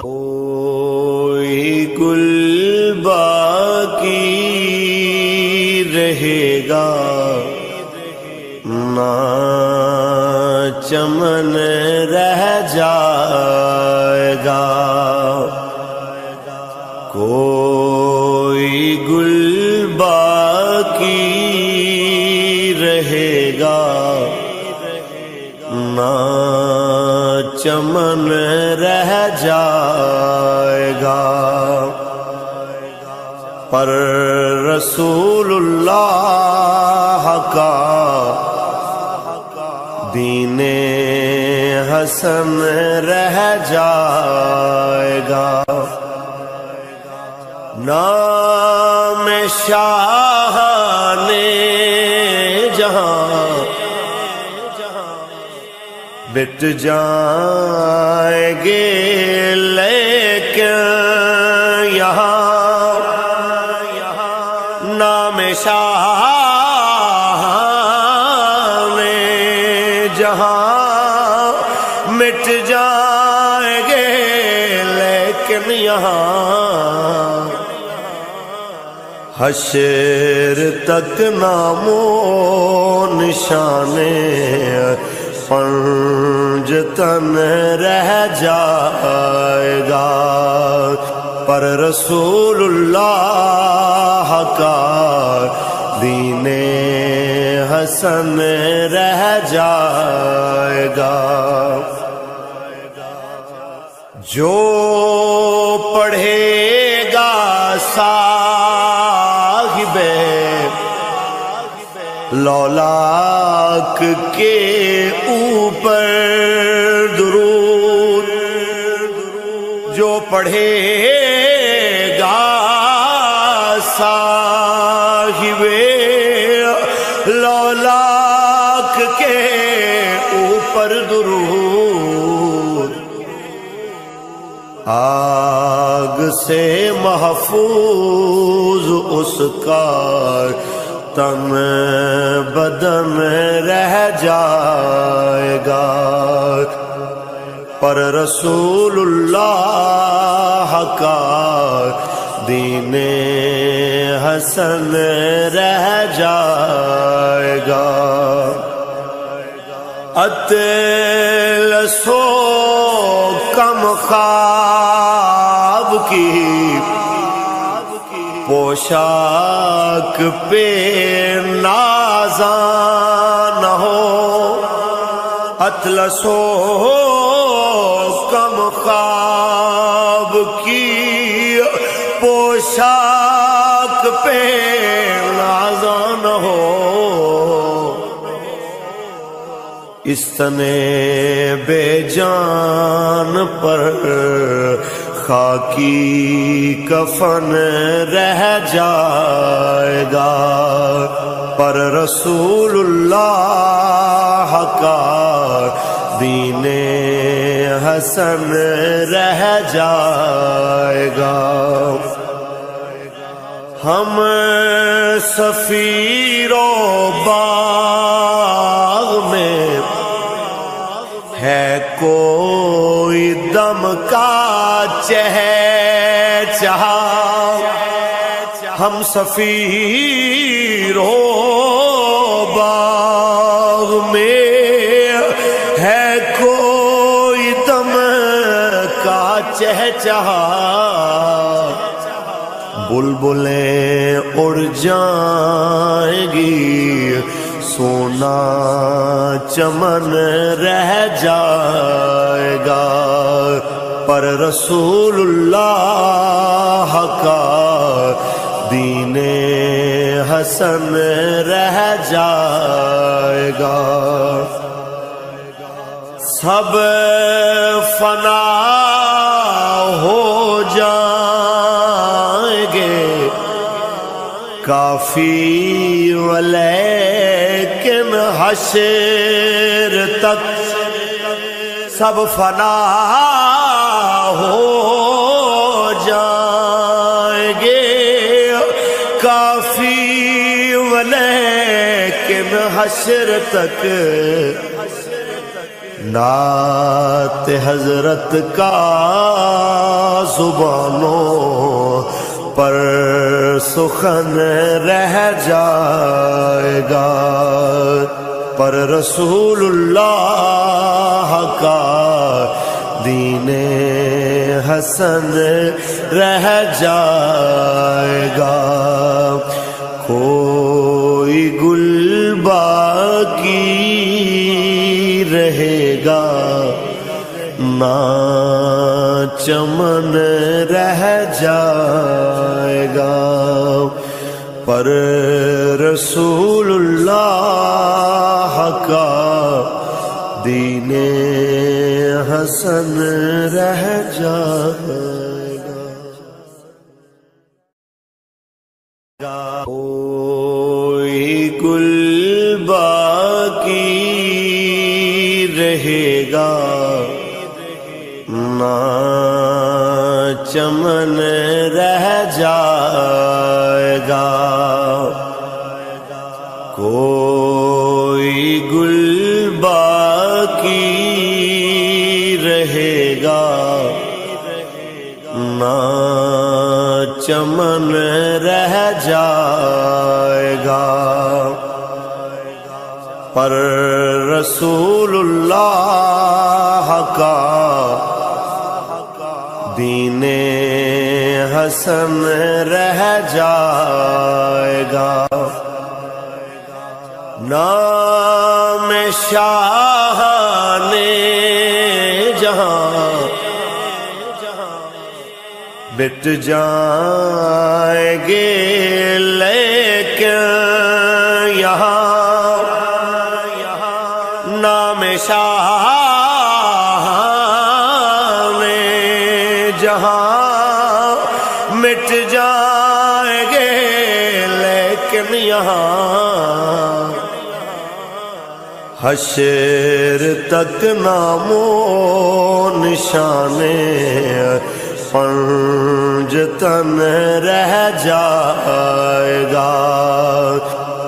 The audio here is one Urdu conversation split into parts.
کوئی گل باقی رہے گا نہ چمن رہ جائے گا، کوئی گل باقی رہے گا نہ چمن رہ جائے گا، پر رسول اللہ کا دین حسن رہ جائے گا، نام شاہ نے جہاں مٹ جائیں گے، لیکن یہاں نام شاہ نے جہاں مٹ جائیں گے، لیکن یہاں حشر تک نام و نشانے پنجتن رہ جائے گا، پر رسول اللہ کا دین حسن رہ جائے گا، جو پڑھے گا صاحب لولاک کے اوپر درود، جو پڑھے گا صاحب لولاک کے اوپر درود، آگ سے محفوظ اس کا تن بدن رہ جائے گا، پر رسول اللہ کا دین حسن رہ جائے گا، اطلس و کم خواب کی پوشاک پہ نازاں نہ ہو، اطلس و کم خواب کی پوشاک پہ نازاں نہ ہو، اس تنے بے جان پر خاکی کفن رہ جائے گا، پر رسول اللہ کا دین حسن رہ جائے گا، ہم سفیر و باغ میں ہے کوئی دم کا چہچہا، ہم سفیر و باغ میں ہے کوئی دم کا چہچہا، بلبلیں اڑ جائیں گی سونا چمن رہ جائے گا، پر رسول اللہ کا دین حسن رہ جائے گا، سب فنا ہو جائیں گے کافی ولیکن حشر تک سب فنا ہو جائیں گے کافی ولیکن حشر تک نعت حضرت کا زبانوں پر سخن رہ جائے گا، پر رسول اللہ کا دین حسن رہ جائے گا۔ کوئی گل باقی رہے گا، نہ چمن رہ جائے گا، پر رسول اللہ کا دین حسن رہ جائے گا۔ کوئی گل باقی رہے گا، نہ چمن رہ جائے گا، کوئی گل باقی رہے گا، نہ چمن رہ جائے گا، پر رسول اللہ کا دین حسن رہ جائے گا۔ نام شاہ نے جہاں مٹ جائیں گے، لیکن یہاں نام شاہ نے جہاں مٹ جائیں گے، لیکن یہاں حشر تک نام و نشانے پنجتن رہ جائے گا،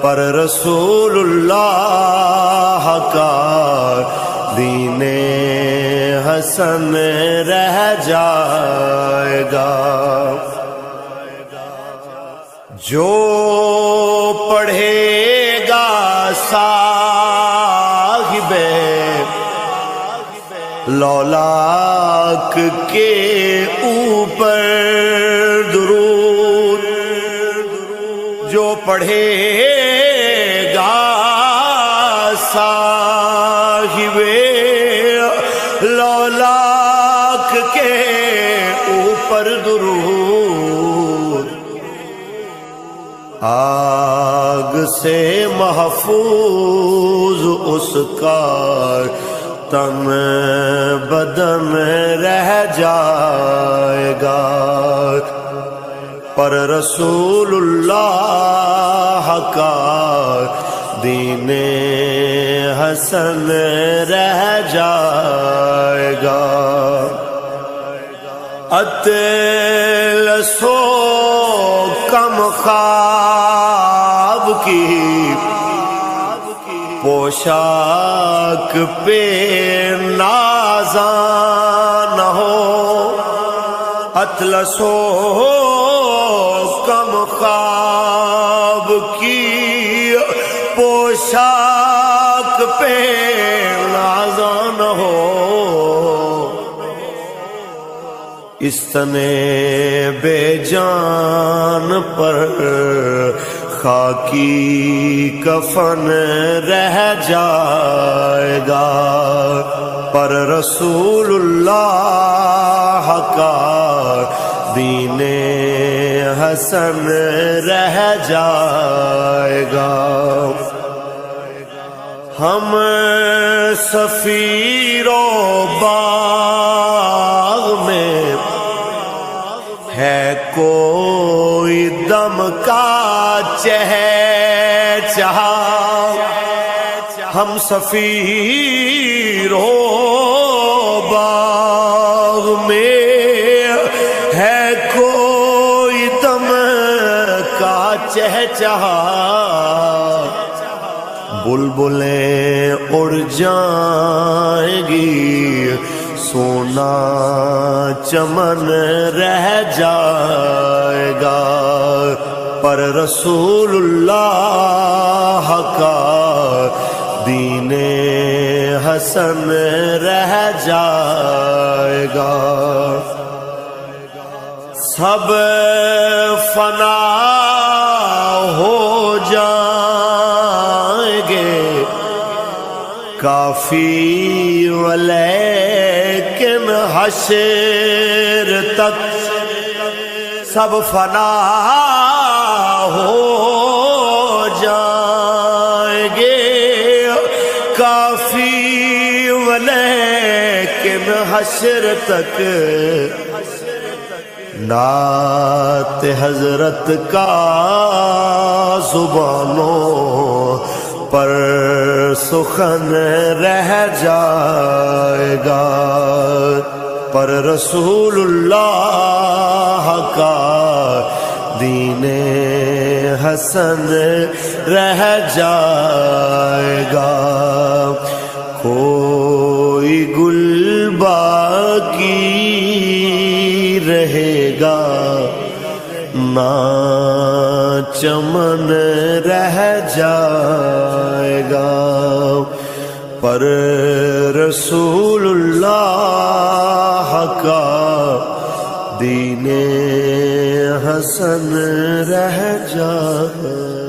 پر رسول اللہ کا دین حسن رہ جائے گا۔ جو پڑھے گا صاحب لولاک کے اوپر درود، جو پڑھے گا صاحب لولاک کے اوپر درود، آگ سے محفوظ اس کا تن بدن رہ جائے گا، پر رسول اللہ کا دین حسن رہ جائے گا۔ اطلس و کم خواب کی پوشاک پہ نازاں نہ ہو، اطلس و کم خواب کی پوشاک پہ نازاں نہ ہو، اس تنے بے جان پر خاکی کفن رہ جائے گا، پر رسول اللہ کا دین حسن رہ جائے گا۔ ہم سفیر و باغ میں ہے کوئی دم کا چہچہا، ہم سفیر و باغ میں ہے کوئی دم کا چہچہا، بلبلیں اڑ جائیں گی، سونا چمن رہ جائے گا، پر رسول اللہ کا دین حسن رہ جائے گا۔ سب فنا ہو جائیں گے کافی، ولیکن حشر تک سب فنا ہو جائیں گے کافی، ولیکن حشر تک نعت حضرت کا زبانوں پر سخن رہ جائے گا، پر رسول اللہ کا دین حسن رہ جائے گا۔ کوئی گل باقی رہے گا، نہ چمن رہ جائے گا، پر رسول اللہ کا دین حسن رہ جائے گا۔